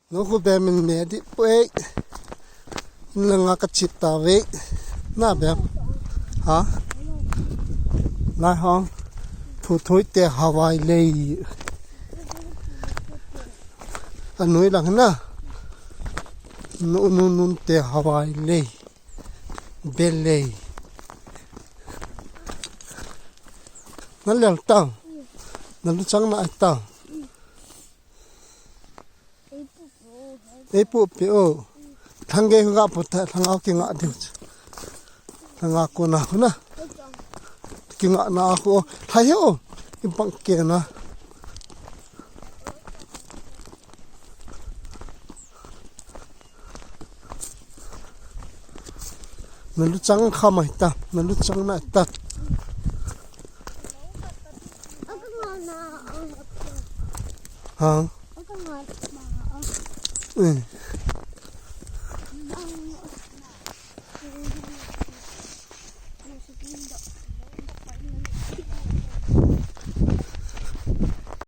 nó có bé mình mẹ đi bơi là ngã cái chít tao vậy na bé hả lại không thu thối tè Hawaii lây anh nói là na nun tè Hawaii lây bên lây nó leo tang nó lúc sáng lại tang 에이프 뼈 당개가 붙어 당하게 나도 당하고 나구나 기가 나고 하요 이방께나 너도 짱 가만 있다 너도 짱 나 있다 응